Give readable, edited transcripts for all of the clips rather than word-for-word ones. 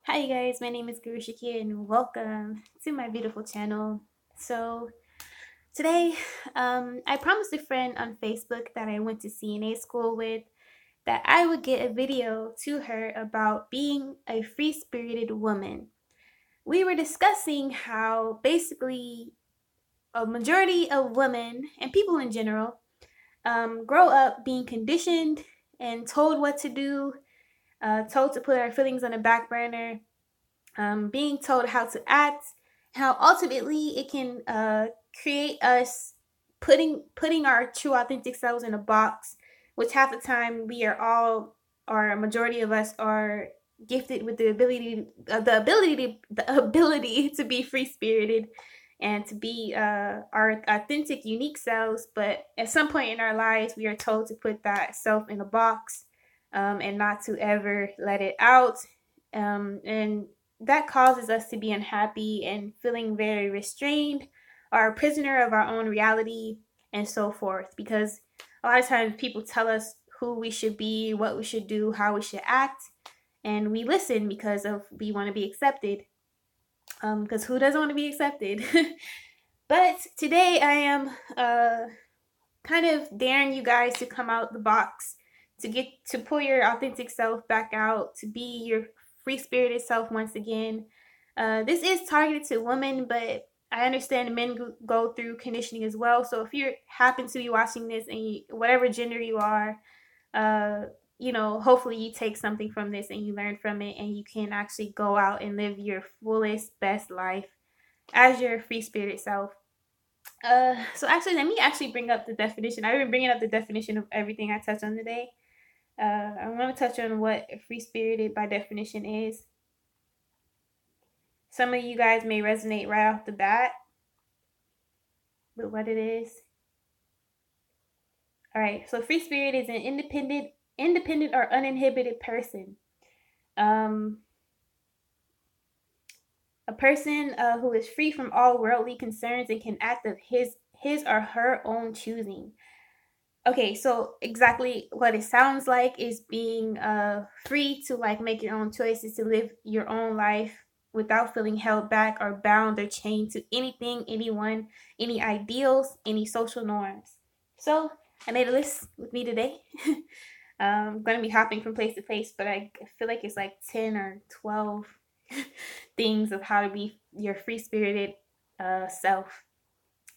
Hi you guys, my name is Guru Shaki and welcome to my beautiful channel. So today, I promised a friend on Facebook that I went to CNA school with that I would get a video to her about being a free-spirited woman. We were discussing how basically a majority of women and people in general grow up being conditioned and told what to do, told to put our feelings on the back burner, being told how to act, how ultimately it can create us putting our true authentic selves in a box, which half the time we are all, or a majority of us are gifted with the ability to be free spirited and to be our authentic unique selves. But at some point in our lives we are told to put that self in a box, and not to ever let it out, and that causes us to be unhappy and feeling very restrained, or a prisoner of our own reality, and so forth. Because a lot of times people tell us who we should be, what we should do, how we should act, and we listen because of we want to be accepted. Because who doesn't want to be accepted? But today I am kind of daring you guys to come out the box, to get to pull your authentic self back out, to be your free spirited self once again. This is targeted to women, but I understand men go through conditioning as well. So if you happen to be watching this and whatever gender you are, uh, hopefully you take something from this and you learn from it, and you can actually go out and live your fullest, best life as your free spirited self. So actually, let me actually bring up the definition. I've been bringing up the definition of everything I touch on today. I'm going to touch on what free spirited by definition is. Some of you guys may resonate right off the bat with what it is. All right, so free spirit is an independent or uninhibited person. A person who is free from all worldly concerns and can act of his or her own choosing. Okay, so exactly what it sounds like is being free to like make your own choices, to live your own life without feeling held back or bound or chained to anything, anyone, any ideals, any social norms. So I made a list with me today. I'm going to be hopping from place to place, but I feel like it's like 10 or 12 things of how to be your free spirited self.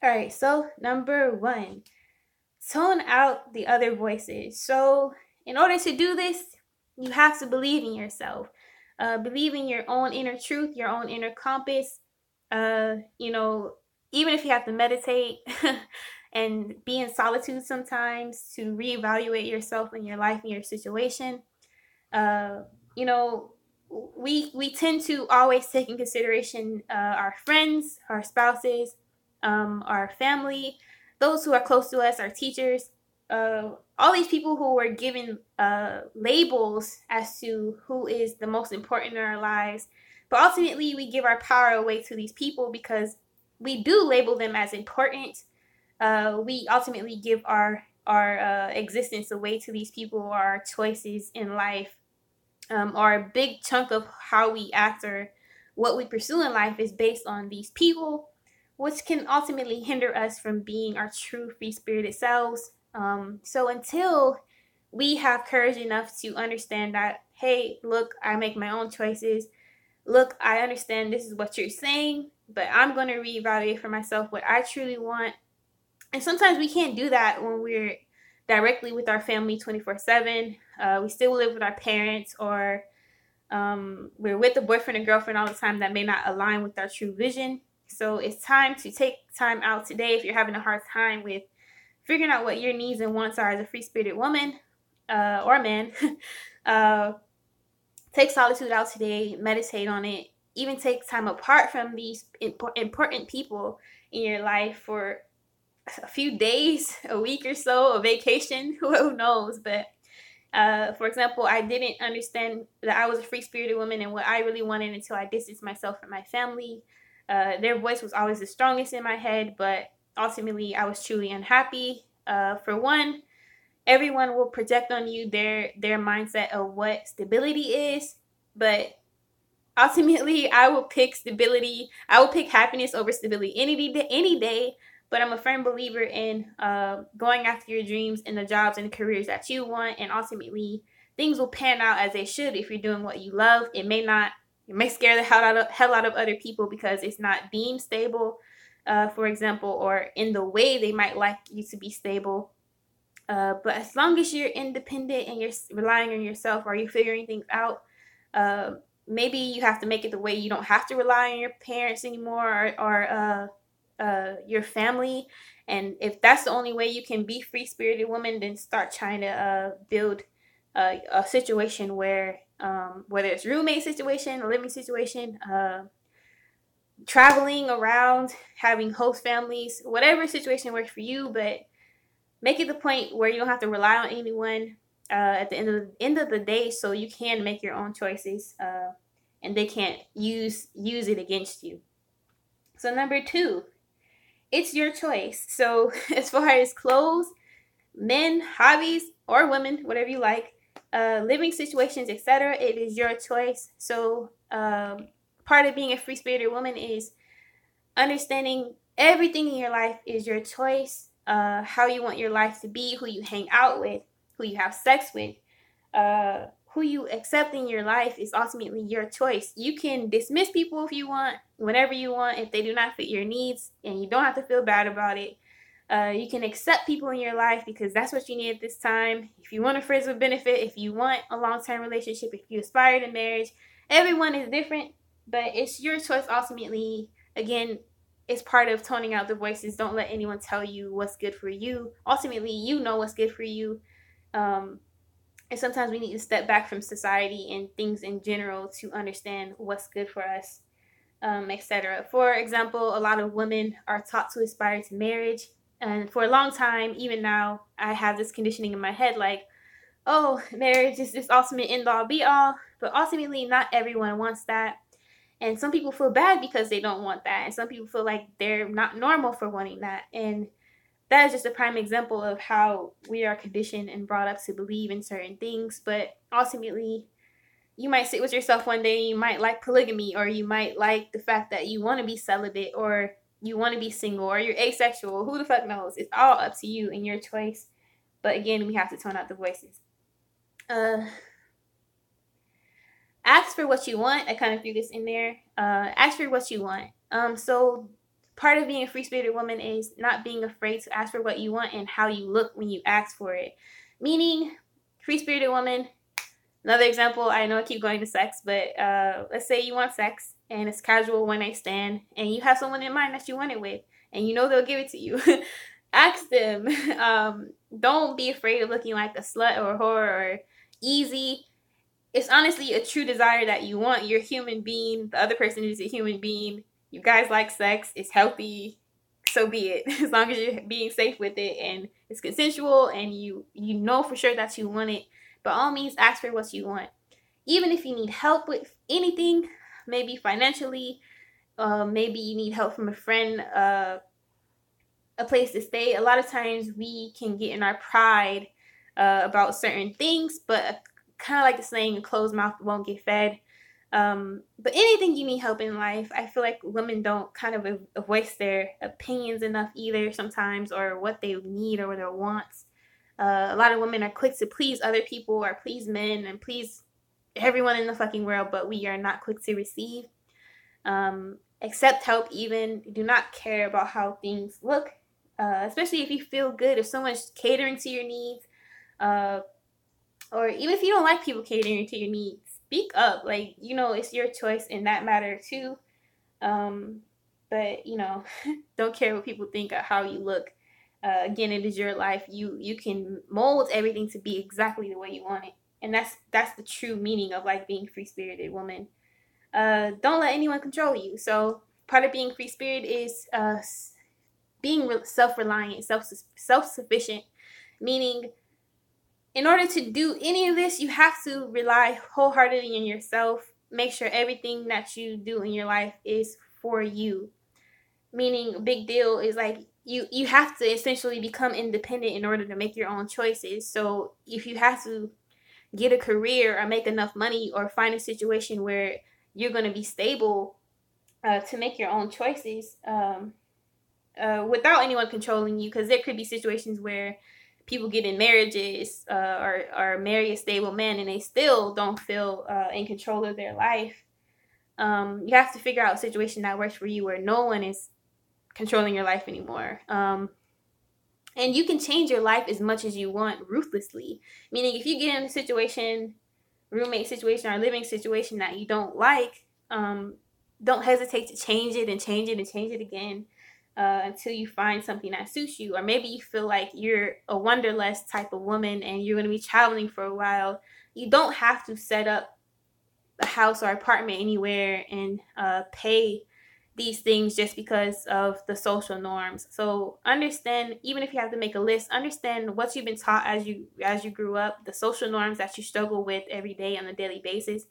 All right, so number one, tone out the other voices. So, in order to do this, you have to believe in yourself. Believe in your own inner truth, your own inner compass. Even if you have to meditate and be in solitude sometimes to reevaluate yourself and your life and your situation. Uh, you know, we tend to always take in consideration our friends, our spouses, our family, those who are close to us, our teachers, all these people who were given labels as to who is the most important in our lives. But ultimately, we give our power away to these people because we do label them as important. We ultimately give our existence away to these people, our choices in life, or a big chunk of how we act or what we pursue in life is based on these people, which can ultimately hinder us from being our true free spirited selves. So until we have courage enough to understand that, hey, look, I make my own choices. Look, I understand this is what you're saying, but I'm going to reevaluate for myself what I truly want. And sometimes we can't do that when we're directly with our family 24/7. We still live with our parents, or we're with a boyfriend and girlfriend all the time that may not align with our true vision. So it's time to take time out today if you're having a hard time with figuring out what your needs and wants are as a free spirited woman or man. uh, Take solitude out today, meditate on it, even take time apart from these important people in your life for a few days, a week or so, a vacation, who knows. But for example, I didn't understand that I was a free spirited woman and what I really wanted until I distanced myself from my family. Their voice was always the strongest in my head, but ultimately I was truly unhappy. For one, everyone will project on you their mindset of what stability is, but ultimately, I will pick stability. I will pick happiness over stability any day. But I'm a firm believer in going after your dreams and the jobs and the careers that you want, and ultimately things will pan out as they should if you're doing what you love. It may not. It may scare the hell out of other people because it's not deemed stable, for example, or in the way they might like you to be stable. But as long as you're independent and you're relying on yourself, or you're figuring things out, uh, maybe you have to make it the way you don't have to rely on your parents anymore, or your family. And if that's the only way you can be free spirited woman, then start trying to build a situation where, whether it's roommate situation, a living situation, traveling around, having host families, whatever situation works for you, but make it the point where you don't have to rely on anyone at the end of the day, so you can make your own choices, and they can't use it against you. So number 2, it's your choice. So as far as clothes, men, hobbies, or women, whatever you like, living situations, etc., it is your choice. So part of being a free spirited woman is understanding everything in your life is your choice. How you want your life to be, who you hang out with, who you have sex with, who you accept in your life is ultimately your choice. You can dismiss people if you want, whenever you want, if they do not fit your needs, and you don't have to feel bad about it. You can accept people in your life because that's what you need at this time. If you want a friends with benefit, if you want a long-term relationship, if you aspire to marriage, everyone is different, but it's your choice ultimately. Again, it's part of toning out the voices. Don't let anyone tell you what's good for you. Ultimately, you know what's good for you. And sometimes we need to step back from society and things in general to understand what's good for us, etc. For example, a lot of women are taught to aspire to marriage. And for a long time, even now, I have this conditioning in my head like, oh, marriage is this ultimate end all be all. But ultimately, not everyone wants that. And some people feel bad because they don't want that. And some people feel like they're not normal for wanting that. And that is just a prime example of how we are conditioned and brought up to believe in certain things. But ultimately, you might sit with yourself one day, you might like polygamy, or you might like the fact that you want to be celibate, or you want to be single, or you're asexual. Who the fuck knows? It's all up to you and your choice. But again, we have to tone out the voices. Ask for what you want. I kind of threw this in there. Ask for what you want. So part of being a free spirited woman is not being afraid to ask for what you want and how you look when you ask for it. Meaning, free spirited woman. Another example, I know I keep going to sex, but let's say you want sex and it's casual one night stand, and you have someone in mind that you want it with, and you know they'll give it to you. Ask them. Don't be afraid of looking like a slut or a whore or easy. It's honestly a true desire that you want. You're a human being. The other person is a human being. You guys like sex. It's healthy. So be it. As long as you're being safe with it and it's consensual and you know for sure that you want it. By all means, ask for what you want. Even if you need help with anything, maybe financially, maybe you need help from a friend, a place to stay. A lot of times we can get in our pride about certain things, but kind of like the saying, a closed mouth won't get fed. But anything you need help in life, I feel like women don't kind of voice their opinions enough either sometimes, or what they need or their wants. A lot of women are quick to please other people or please men and please everyone in the fucking world, but we are not quick to receive. Accept help even. Do not care about how things look, especially if you feel good. If someone's catering to your needs, or even if you don't like people catering to your needs, speak up. Like, it's your choice in that matter too. But don't care what people think of how you look. Again, it is your life. You can mold everything to be exactly the way you want it, and that's the true meaning of like being free spirited woman. Don't let anyone control you. So part of being free spirited is being self-reliant, self-sufficient, meaning in order to do any of this, you have to rely wholeheartedly on yourself. Make sure everything that you do in your life is for you. Meaning, a big deal is like you have to essentially become independent in order to make your own choices. So if you have to get a career or make enough money or find a situation where you're going to be stable to make your own choices without anyone controlling you. Because there could be situations where people get in marriages or marry a stable man and they still don't feel in control of their life. You have to figure out a situation that works for you where no one is controlling your life anymore. And you can change your life as much as you want ruthlessly. Meaning, if you get in a situation, roommate situation, or living situation that you don't like, don't hesitate to change it and change it and change it again until you find something that suits you. Or maybe you feel like you're a wanderlust type of woman and you're going to be traveling for a while. You don't have to set up a house or apartment anywhere and pay these things just because of the social norms. So understand, even if you have to make a list, understand what you've been taught as you grew up, the social norms that you struggle with every day on a daily basis,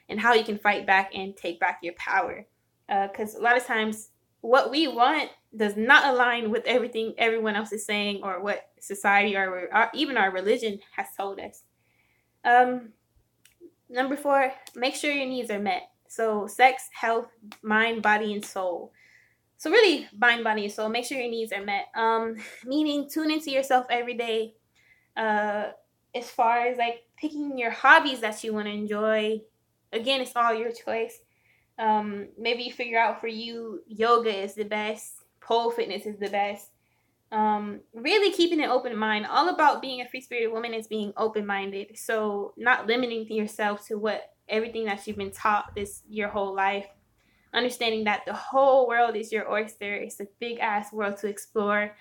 and how you can fight back and take back your power. Because a lot of times what we want does not align with everything everyone else is saying or what society or even our religion has told us. Number 4, make sure your needs are met. So sex, health, mind, body, and soul. So really, mind, body, and soul. Make sure your needs are met. Meaning, tune into yourself every day. As far as like picking your hobbies that you want to enjoy, again, it's all your choice. Maybe you figure out for you, yoga is the best. Pole fitness is the best. Really keeping an open mind. All about being a free spirited woman is being open-minded. So not limiting yourself to what everything that you've been taught this your whole life. Understanding that the whole world is your oyster. It's a big ass world to explore.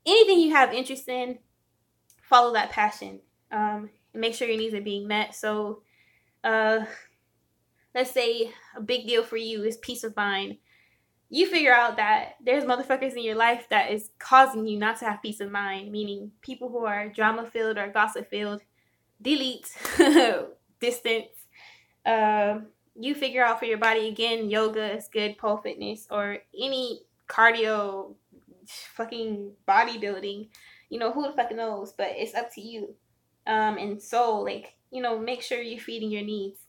Anything you have interest in, follow that passion. And make sure your needs are being met. So let's say a big deal for you is peace of mind. You figure out that there's motherfuckers in your life that is causing you not to have peace of mind, meaning people who are drama filled or gossip filled, delete, distance. You figure out for your body, again, yoga is good, pole fitness, or any cardio, fucking bodybuilding. You know, who the fuck knows, but it's up to you. And soul, like, you know, make sure you're feeding your needs.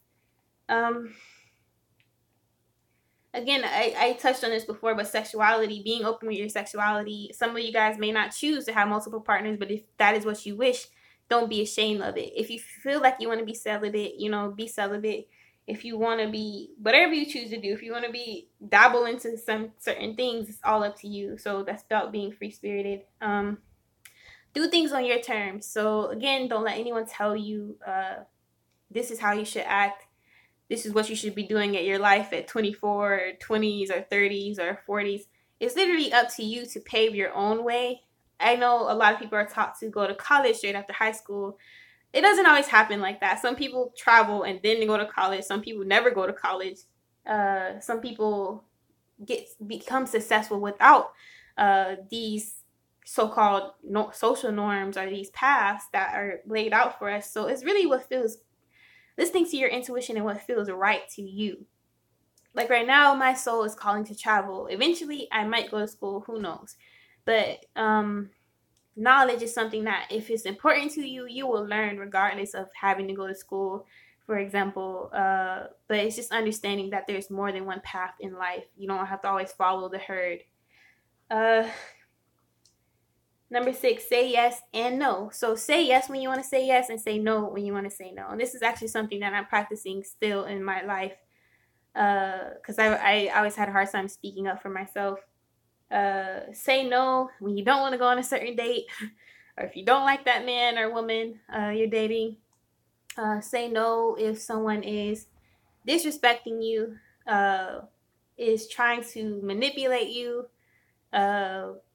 Again, I touched on this before, but sexuality, being open with your sexuality. Some of you guys may not choose to have multiple partners, but if that is what you wish, don't be ashamed of it. If you feel like you want to be celibate, you know, be celibate. If you want to be, whatever you choose to do, if you want to be, dabble into some certain things, it's all up to you. So that's about being free-spirited. Do things on your terms. So again, don't let anyone tell you this is how you should act. This is what you should be doing at your life at 24 or 20s or 30s or 40s. It's literally up to you to pave your own way. I know a lot of people are taught to go to college straight after high school. It doesn't always happen like that. Some people travel and then they go to college. Some people never go to college. Some people become successful without these so-called social norms or these paths that are laid out for us. So it's really what feels, listening to your intuition and what feels right to you. Like right now, my soul is calling to travel. Eventually, I might go to school. Who knows? But knowledge is something that if it's important to you, you will learn regardless of having to go to school, for example. But it's just understanding that there's more than one path in life. You don't have to always follow the herd. Number 6, say yes and no. So say yes when you want to say yes and say no when you want to say no. And this is actually something that I'm practicing still in my life because I always had a hard time speaking up for myself. Say no when you don't want to go on a certain date or if you don't like that man or woman you're dating. Say no if someone is disrespecting you, is trying to manipulate you,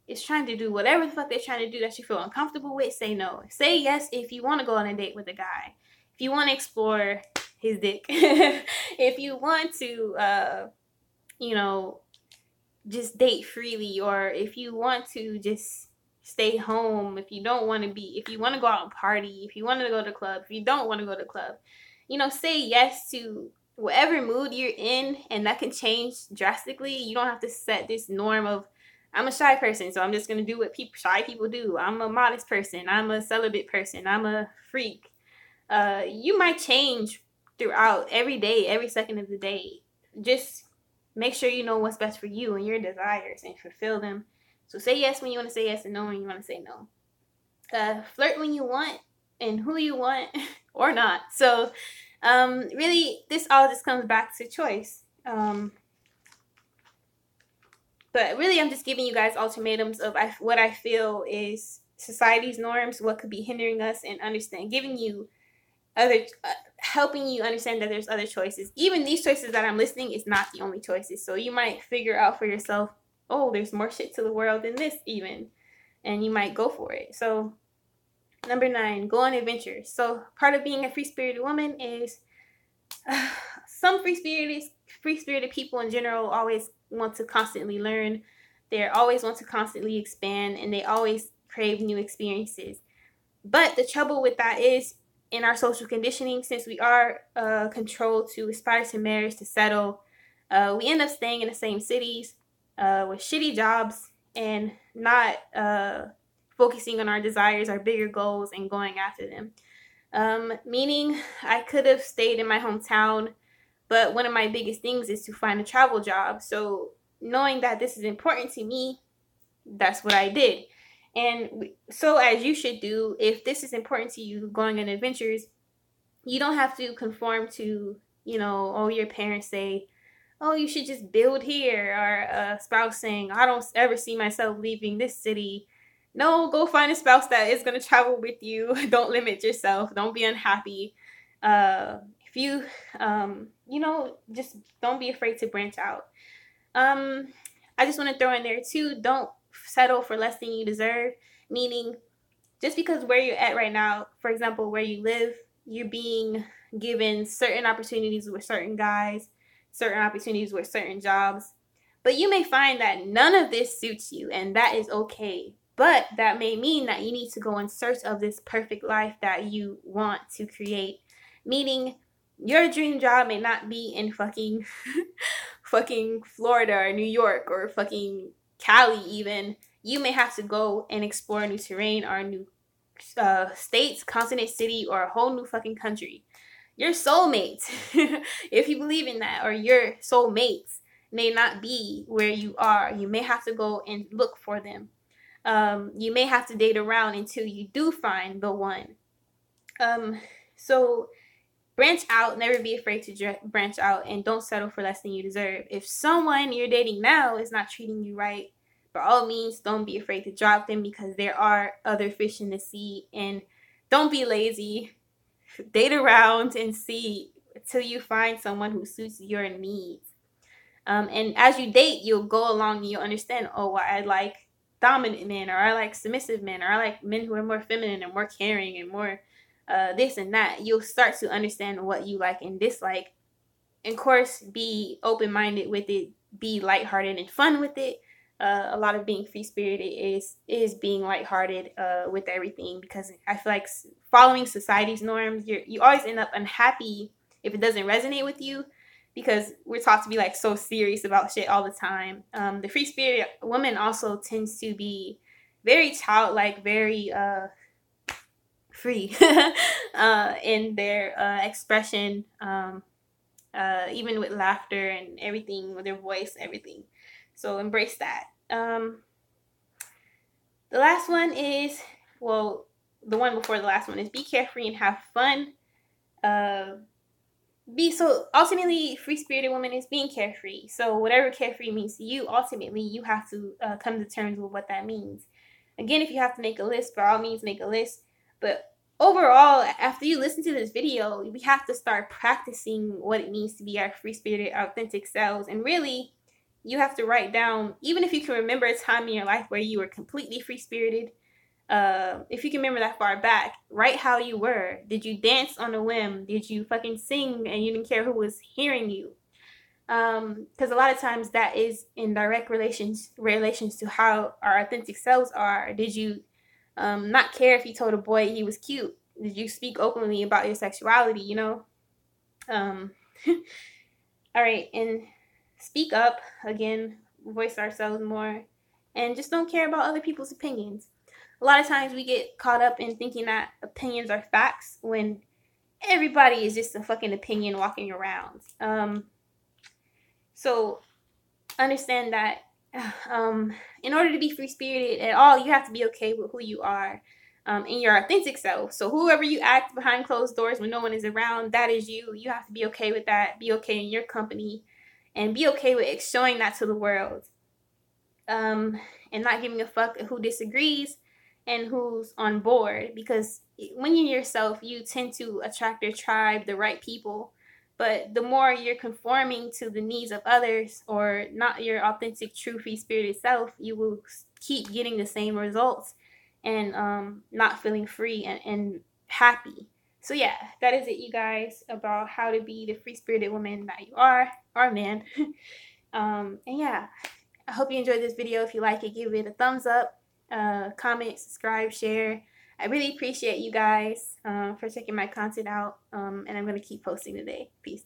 is trying to do whatever the fuck they're trying to do that you feel uncomfortable with. Say no. Say yes if you want to go on a date with a guy. If you want to explore his dick. If you want to, you know, just date freely, or if you want to just stay home, if you don't want to be, if you want to go out and party, if you want to go to the club, if you don't want to go to the club, you know, say yes to whatever mood you're in, and that can change drastically. You don't have to set this norm of, I'm a shy person, so I'm just going to do what shy people do. I'm a modest person. I'm a celibate person. I'm a freak. You might change throughout every day, every second of the day. just make sure you know what's best for you and your desires and fulfill them. So say yes when you want to say yes and no when you want to say no. Flirt when you want and who you want or not. So really, this all just comes back to choice. But really, I'm just giving you guys ultimatums of what I feel is society's norms, what could be hindering us, and understand, giving you other, helping you understand that there's other choices. Even these choices that I'm listing is not the only choices. So you might figure out for yourself, oh, there's more shit to the world than this even, and you might go for it. So number 9, go on adventures. So part of being a free-spirited woman is some free-spirited people in general always want to constantly learn. They always want to constantly expand, and they always crave new experiences. But the trouble with that is, in our social conditioning, since we are controlled to aspire to marriage, to settle, we end up staying in the same cities with shitty jobs and not focusing on our desires, our bigger goals, and going after them. Meaning, I could have stayed in my hometown, but one of my biggest things is to find a travel job. So knowing that this is important to me, that's what I did. And so, as you should do, if this is important to you, going on adventures, you don't have to conform to, oh, your parents say, oh, you should just build here, or a spouse saying, I don't ever see myself leaving this city. No, go find a spouse that is going to travel with you. Don't limit yourself. Don't be unhappy. If you, just don't be afraid to branch out. I just want to throw in there too, don't settle for less than you deserve. Meaning, just because where you're at right now, for example, where you live, you're being given certain opportunities with certain guys, certain opportunities with certain jobs. But you may find that none of this suits you, and that is okay. But that may mean that you need to go in search of this perfect life that you want to create. Meaning, your dream job may not be in fucking fucking Florida or New York or fucking Cali even. You may have to go and explore a new terrain or a new states, continent, city, or a whole new fucking country. Your soulmates, if you believe in that, or your soulmates may not be where you are. You may have to go and look for them. You may have to date around until you do find the one. So branch out, never be afraid to branch out, and don't settle for less than you deserve. If someone you're dating now is not treating you right, by all means, don't be afraid to drop them, because there are other fish in the sea. And don't be lazy. Date around and see until you find someone who suits your needs. And as you date, you'll go along and you'll understand, oh, well, I like dominant men, or I like submissive men, or I like men who are more feminine and more caring and more this and that. You'll start to understand what you like and dislike. And of course, be open-minded with it, be lighthearted and fun with it. A lot of being free-spirited is being lighthearted with everything, because I feel like following society's norms, you always end up unhappy if it doesn't resonate with you, because we're taught to be like so serious about shit all the time. The free-spirited woman also tends to be very childlike, very free in their expression, even with laughter and everything, with their voice, everything. So embrace that. The last one is, well, the one before the last one is be carefree and have fun. So ultimately, free-spirited woman is being carefree. So whatever carefree means to you, ultimately you have to come to terms with what that means. Again, if you have to make a list, by all means make a list. But overall, after you listen to this video, we have to start practicing what it means to be our free-spirited, authentic selves. And really, you have to write down, even if you can remember a time in your life where you were completely free-spirited, if you can remember that far back, write how you were. Did you dance on a whim? Did you fucking sing and you didn't care who was hearing you? Because a lot of times that is in direct relations to how our authentic selves are. Did you not care if you told a boy he was cute? Did you speak openly about your sexuality, all right, and speak up, again, voice ourselves more, and just don't care about other people's opinions. A lot of times we get caught up in thinking that opinions are facts when everybody is just a fucking opinion walking around. So understand that um, in order to be free spirited at all, you have to be okay with who you are, and your authentic self. So whoever you act behind closed doors when no one is around, that is you. You have to be okay with that. Be okay in your company, and be okay with showing that to the world, um, and not giving a fuck who disagrees and who's on board. Because when you're yourself, you tend to attract your tribe, the right people. But the more you're conforming to the needs of others or not your authentic, true, free spirited self, you will keep getting the same results and not feeling free and happy. So, yeah, that is it, you guys, about how to be the free spirited woman that you are, or man. And yeah, I hope you enjoyed this video. If you like it, give it a thumbs up, comment, subscribe, share. I really appreciate you guys for checking my content out, and I'm going to keep posting today. Peace.